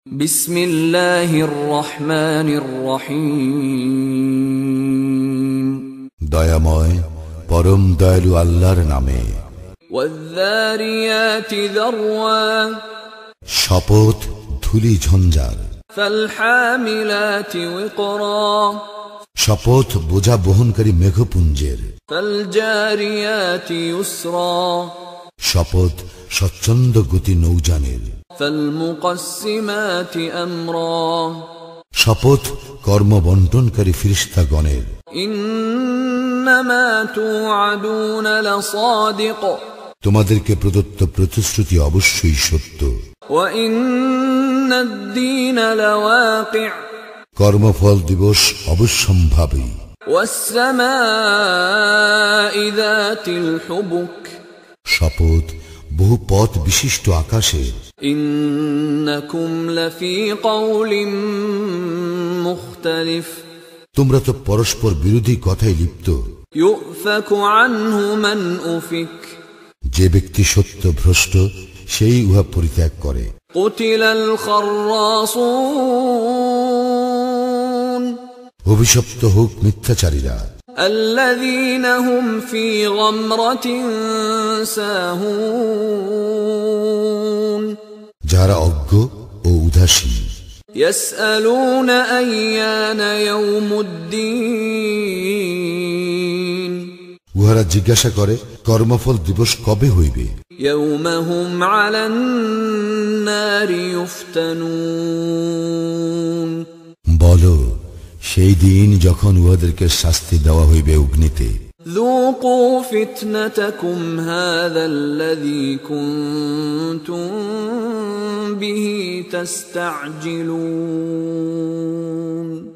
বিসমিল্লাহির রহমানির রহিম। দয়াময় পরম দয়ালু আল্লাহর নামে। ওয়ায-যারিয়াতি যারওয়া, শপথ ধূলি ঝঞ্ঝার। ফাল-হামিলাতি ওয়িকরা, শপথ বোঝা বহনকারী মেঘপুঞ্জের। ফাল-জারিয়াতি ইউসরা, শপথ স্বচ্ছন্দ গতি নৌযানের। ফাল-মুকাসসিমাতি আমরা, শপথ কর্ম বন্টনকারী ফেরেশতাগণের। ইন্নামা তুআদুনা লাসাদিক, তোমাদেরকে প্রদত্ত প্রতিশ্রুতি অবশ্যই সত্য। ওয়া ইন্নাদ-দীনা লাওয়াকি', কর্মফল দিবস অবশ্যম্ভাবী। ওয়াস-সামাই যাতিল হুবুক, শপথ বহু পথ বিশিষ্ট আকাশে। ইন্নাকুম লাফী কওলিন মুখতালিফ, তোমরা তো পরস্পর বিরোধী কথায় লিপ্ত। ইউফাকু আনহু মান উফিক, যে ব্যক্তি সত্য ভ্রষ্ট সেই উহা পরিত্যাগ করে। কুতিলাল খাররাসুন, অভিশপ্ত হোক মিথ্যাচারীরা। আল্লাযীনা হুম ফী গামরাতিন সাহুন, যারা অজ্ঞ ও উদাসীন। ইয়াসআলুনা আইয়ানা ইয়াউমুদ্দীন, উহারা জিজ্ঞাসা করে কর্মফল দিবস কবে হইবে। ইয়াউমা হুম আলান নারি ইফতানুন, বলো সেই দিন যখন উহাদেরকে শাস্তি দেওয়া হইবে অগ্নিতে। যুকু ফিতনাতাকুম হাযাল্লাযী কুনতুম বিহি তাস্তা'জিলুন,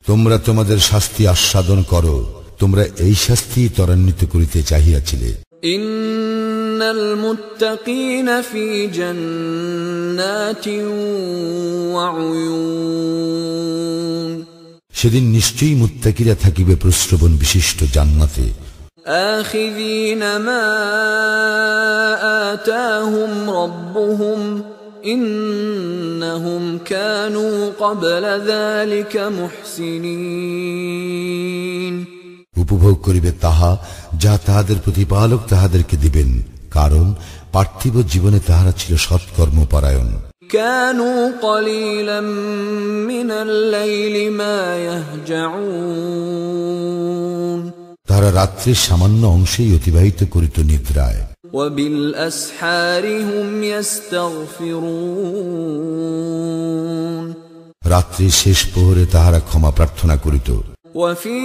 তোমরা তোমাদের শাস্তি আস্বাদন করো, তোমরা এই শাস্তি ত্বরান্বিত করিতে চাহিয়াছিলে। ইন্নাল মুত্তাকিনা ফী জান্নাতিন ওয়া উয়ুন, সেদিন নিশ্চয়ই মুত্তাকিরা থাকিবে প্রশ্রবণ বিশিষ্ট জান্নাতে। আখিযীনা মা আতাহুম রাব্বুহুম ইন্নাহুম কানু ক্বাবলা যালিকা মুহসিনিন, উপভোগ করিবে তাহা যা তাহাদের প্রতিপালক তাহাদেরকে দিবেন, কারণ পার্থিব জীবনে তাহারা ছিল সৎকর্মপরায়ণ। কানু কলিলাম মিনাল লাইলি মা ইয়াহজাউন, তাহারা রাত্রির সামান্য অংশেই অতিবাহিত করিত নিদ্রায়। ওয়া বিল আসহারি হুম ইস্তাগফিরুন, রাত্রির শেষ প্রহরে তাহারা ক্ষমা প্রার্থনা করিত। ওয়া ফী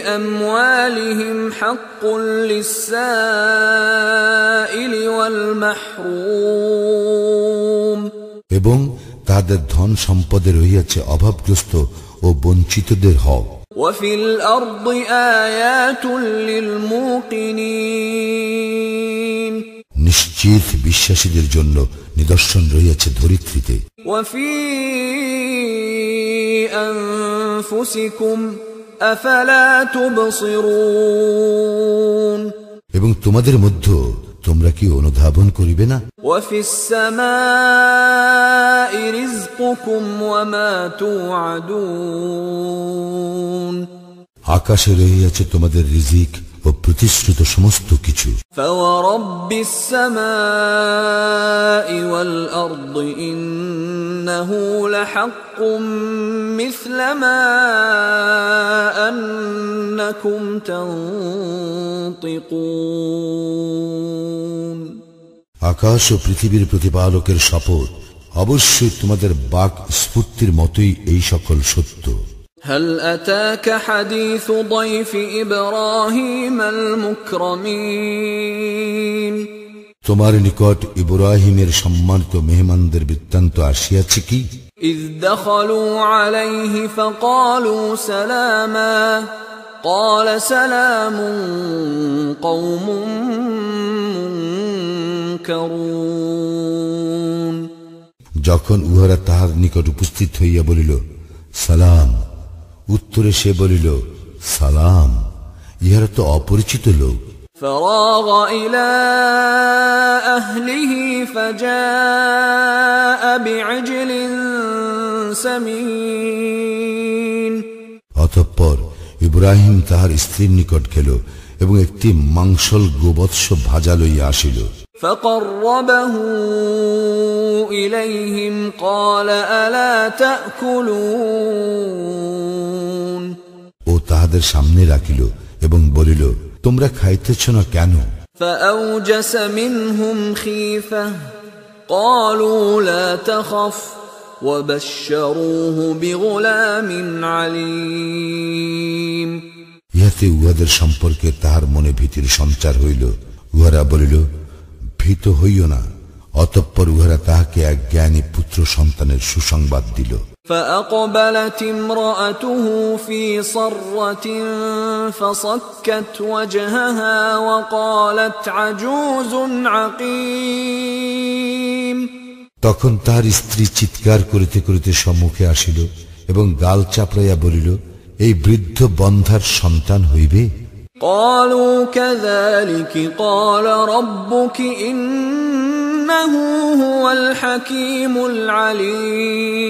আমওয়ালিহিম হাক্কুল লিস-সাইলি ওয়াল মাহরুম, এবং তাহাদের ধন সম্পদে রহিয়াছে অভাবগ্রস্ত ও বঞ্চিতদের হক। ওয়া ফিল আরদি আয়াতুল লিল মুকিনিন, নিশ্চিত বিশ্বাসীদের জন্য নিদর্শন রহিয়াছে ধরিত্রীতে। ওয়া ফী আনফুসিকুম আফালা তুবসিরুন, এবং তোমাদের মধ্যে তোমরা কি অনুধাবন করিবে না। ওয়া ফিস সামাই রিজকুকুম ওয়া মা তুআদুন, আকাশে রহিয়াছে তোমাদের রিজিক ও প্রতিশ্রুত সমস্ত কিছু। ফাওয়ারাব্বিস সামাই ওয়াল আরদি ইন্নাহু লাহাক্কুম মিছলা মা আন্নাকুম তানতিকুন, আকাশ ও পৃথিবীর প্রতিপালকের শপথ, অবশ্যই তোমাদের বাক স্ফূর্তির মতোই এই সকল সত্য। هل أتاك حديث ضيف إبراهيم المكرمين, তোমার নিকট ইব্রাহিমের সম্মানিত মেহমানদের বৃত্তান্ত আসিয়াছে কি। إذ دخلوا عليه فقالوا سلاما قال سلام قوم منكرون, যখন উহারা তাহার নিকট উপস্থিত হইয়া বলিল সালাম, উত্তরে সে বলিল সালাম, ইহারা তো অপরিচিত লোক। فراغ إلى أهله فجاء بعجل سمين অতঃপর ইব্রাহিম তাহার স্ত্রীর নিকট গেল এবং একটি মাংসল গোবৎস ভাজা লইয়া আসিল। فقربه إليهم قال ألا تأكلون ও তাহাদের সামনে রাখিল এবং বলিল, তোমরা খাইতেছ না কেন? فأوجس منهم خيفة قالوا لا تخف وبشروه بغلام عليم ইহাতে উহাদের সম্পর্কে তাহার মনে ভীতির সঞ্চার হইল। উহারা বলিল, ভীত হইও না। অতঃপর উহারা তাহাকে এক জ্ঞানী পুত্র সন্তানের সুসংবাদ দিল। فأقبلت امرأته في صرة فصكت وجهها وقالت عجوز عقيم তখন তাহার স্ত্রী চিৎকার করিতে করিতে সম্মুখে আসিল এবং গাল চাপড়াইয়া বলিল, এই বৃদ্ধ বন্ধার সন্তান হইবে? قالوا كذلك قال ربك إنه هو الحكيم العليم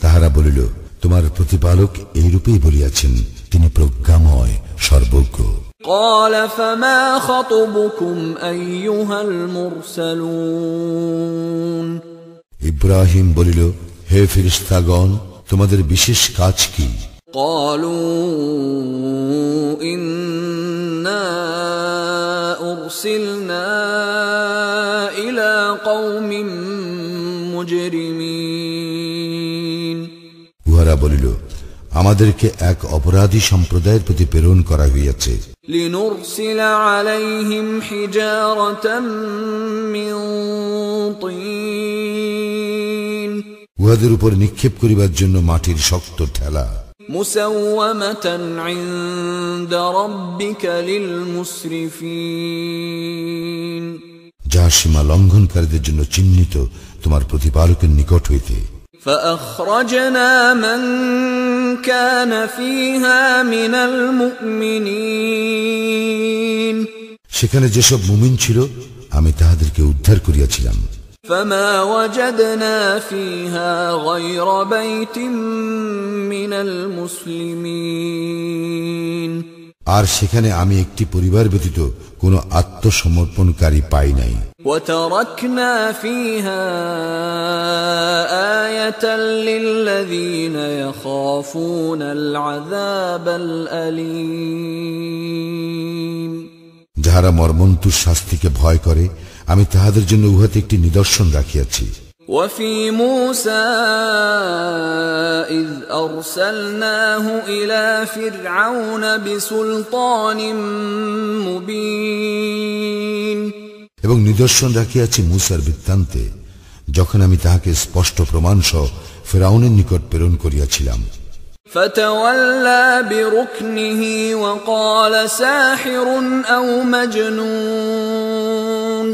তাহারা বলিল, তোমার প্রতিপালক এইরূপেই বলিয়াছেন, তিনি প্রজ্ঞাময় সর্বজ্ঞ। قال فما خطبكم أيها المرسلون ইব্রাহিম বলিল, হে ফেরেশতাগণ, তোমাদের বিশেষ কাজ কি? قالوا إنا أرسلنا إلى قوم مجرمين উহারা বলিল, আমাদেরকে এক অপরাধী সম্প্রদায়ের প্রতি প্রেরণ করা হইয়াছে। لنرسل عليهم حجارة من طين উহাদের উপর নিক্ষেপ করিবার জন্য মাটির শক্ত ঠেলা। مسومة عند ربك للمسرفين যা সীমা লঙ্ঘনকারীদের জন্য চিহ্নিত তোমার প্রতিপালকের নিকট হইতে। فأخرجنا من كان فيها من المؤمنين সেখানে যেসব মুমিন ছিল আমি তাহাদেরকে উদ্ধার করিয়াছিলাম। فما وجدنا فيها غير بيت من المسلمين আর সেখানে আমি একটি পরিবার ব্যতীত কোনো আত্মসমর্পণকারী পাই নাই। وتركنا فيها آية للذين يخافون العذاب الأليم যাহারা মর্মন্তুর শাস্তিকে ভয় করে, আমি তাহাদের জন্য উহাতে একটি নিদর্শন রাখিয়াছি। وفي موسى إذ أرسلناه إلى فرعون بسلطان مبين এবং নিদর্শন রাখিয়াছি মূসার বৃত্তান্তে, যখন আমি তাহাকে স্পষ্ট প্রমাণ সহ ফিরআউনের নিকট প্রেরণ করিয়াছিলাম। فتولى بركنه وقال ساحر أو مجنون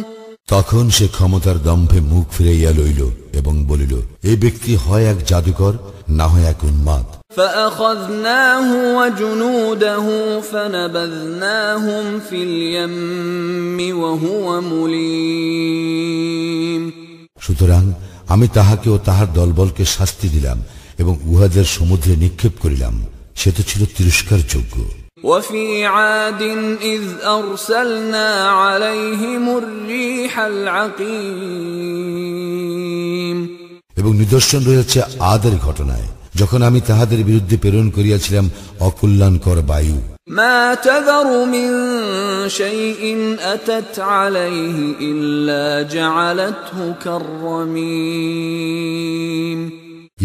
তখন সে ক্ষমতার দম্ভে মুখ ফিরাইয়া লইল এবং বলিল, এই ব্যক্তি হয় এক জাদুকর, না হয় এক উন্মাদ। فأخذناه وجنوده فنبذناهم في اليم وهو مليم সুতরাং আমি তাহাকে ও তাহার দলবলকে শাস্তি দিলাম এবং উহাদের সমুদ্রে নিক্ষেপ করিলাম, সে তো ছিল তিরস্কারযোগ্য। وفي عاد إذ أرسلنا عليهم الريح العقيم এবং নিদর্শন রয়েছে আদের ঘটনায়, যখন আমি তাহাদের বিরুদ্ধে প্রেরণ করিয়াছিলাম অকল্যাণকর বায়ু। ما تذر من شيء أتت عليه إلا جعلته كالرميم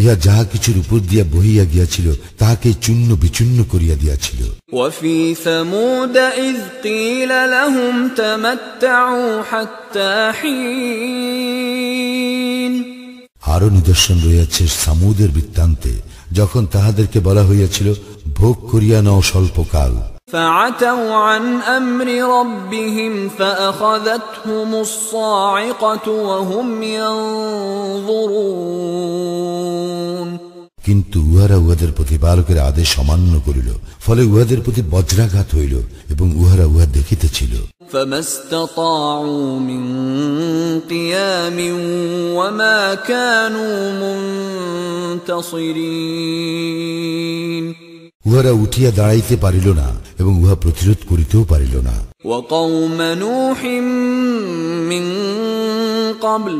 ইহা যাহা কিছুর উপর দিয়া বহিয়া গিয়াছিল তাহাকে চূর্ণ বিচূর্ণ করিয়া দিয়াছিল। وفي ثمود إذ قيل لهم تمتعوا حتى حين আরো নিদর্শন রয়েছে সামুদের বৃত্তান্তে, যখন তাহাদেরকে বলা হইয়াছিল, ভোগ করিয়া নাও স্বল্পকাল। فعتوا عن أمر ربهم فأخذتهم الصاعقة وهم ينظرون কিন্তু উহারা উহাদের প্রতিপালকের আদেশ অমান্য করিল, ফলে উহাদের প্রতি বজ্রাঘাত হইল এবং উহারা উহা দেখিতেছিল। فما استطاعوا من قيام وما كانوا منتصرين উহারা উঠিয়া দাঁড়াইতে পারিল না এবং উহা প্রতিরোধ করিতেও পারিল না। وقوم نوح من قبل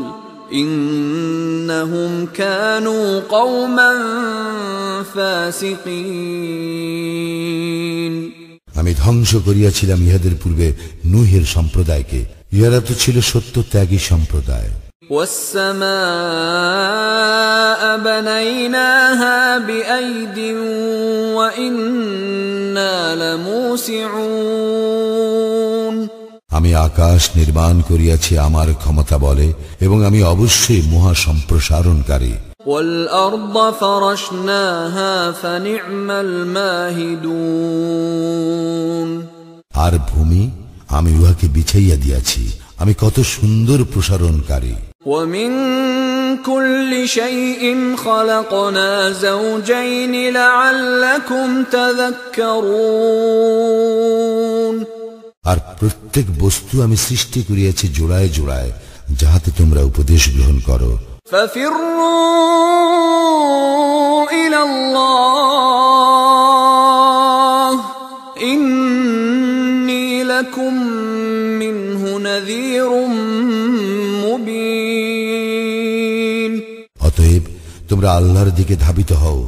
إنهم كانوا قوما فاسقين আমি ধ্বংস করিয়াছিলাম ইহাদের পূর্বে নূহের সম্প্রদায়কে, ইহারা তো ছিল সত্য ত্যাগী সম্প্রদায়। والسماء بنيناها بأيد وإنا لموسعون আমি আকাশ নির্মাণ করিয়াছি আমার ক্ষমতা বলে এবং আমি অবশ্যই মহা সম্প্রসারণকারী। والأرض فرشناها فنعم الماهدون আর ভূমি আমি উহাকে বিছাইয়া দিয়াছি, আমি কত সুন্দর প্রসারণকারী। ومن كل شيء خلقنا زوجين لعلكم تذكرون আর প্রত্যেক বস্তু আমি সৃষ্টি করিয়াছি জোড়ায় জোড়ায়, যাহাতে তোমরা উপদেশ গ্রহণ করো। ففروا إلى الله إني لكم منه نذير مبين অতএব তোমরা আল্লাহর দিকে ধাবিত হও,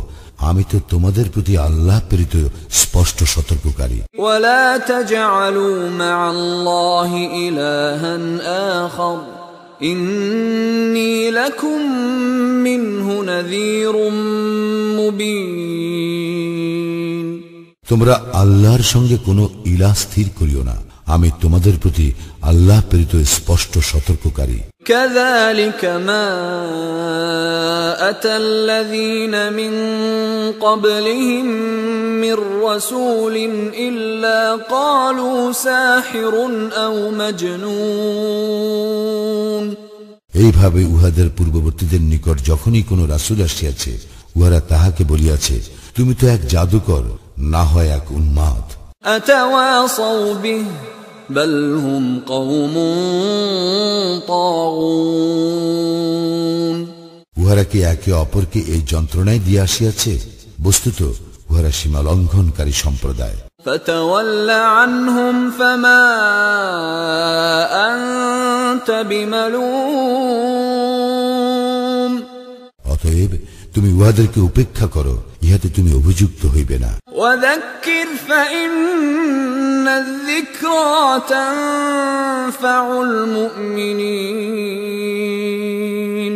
আমি তো তোমাদের প্রতি আল্লাহ প্রেরিত স্পষ্ট সতর্ককারী। ولا تجعلوا مع الله إلها آخر إني لكم منه نذير مبين তোমরা আল্লাহর সঙ্গে কোনো ইলাহ স্থির করিও না, আমি তোমাদের প্রতি আল্লাহ প্রেরিত স্পষ্ট সতর্ককারী। كذلك ما أتى الذين من قبلهم من رسول إلا قالوا ساحر أو مجنون এইভাবে উহাদের পূর্ববর্তীদের নিকট যখনই কোন রাসূল আসিয়াছে, উহারা তাহাকে বলিয়াছে, তুমি তো এক জাদুকর, না হয় এক উন্মাদ। أتواصوا به بل هم قوم طاغون উহারা কি একে অপরকে এই যন্ত্রণায় দিয়ে আসিয়াছে? বস্তুত উহারা সীমা লঙ্ঘনকারী সম্প্রদায়। فتول عنهم فما أنت بملوم অতএব তুমি উহাদেরকে উপেক্ষা করো, ইহাতে তুমি অভিযুক্ত হইবে না। وذكر فإن الذكرى تنفع المؤمنين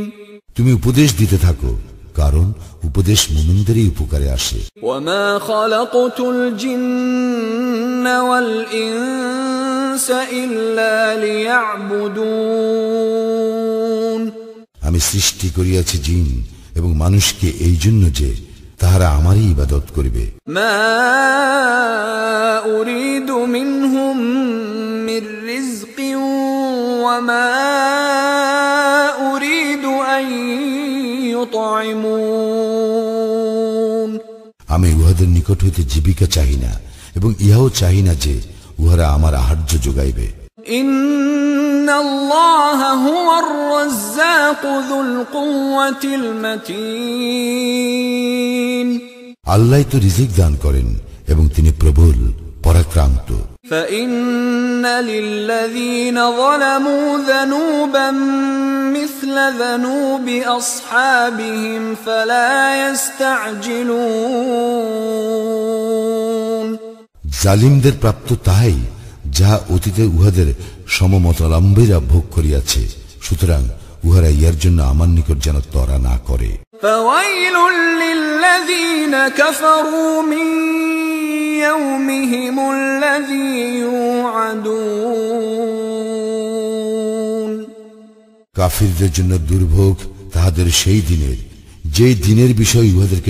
তুমি উপদেশ দিতে থাকো, কারণ উপদেশ মুমিনদেরই উপকারে আসে। وما خلقت الجن والإنس إلا ليعبدون আমি সৃষ্টি করিয়াছি জিন এবং মানুষকে এই জন্য যে তাহারা আমারই ইবাদত করিবে। ما أريد منهم من رزق وما أريد أن يطعمون আমি উহাদের নিকট হইতে জীবিকা চাহি না এবং ইহাও চাহি না যে উহারা আমার আহার্য যোগাইবে। إن الله هو الرزاق ذو القوة المتين আল্লাহ তো রিজিক দান করেন এবং তিনি প্রবল পরাক্রান্ত। فإن للذين ظلموا ذنوبا مثل ذنوب أصحابهم فلا يستعجلون জালিমদের প্রাপ্ত তাহাই যাহা অতীতে উহাদের সমমতালম্বীরা ভোগ করিয়াছে, সুতরাং উহারা ইহার জন্য আমার নিকট যেন তরা না করে। فويل للذين كفروا من يومهم الذي يوعدون কাফিরদের জন্য দুর্ভোগ তাহাদের সেই দিনের, যেই দিনের বিষয় উহাদেরকে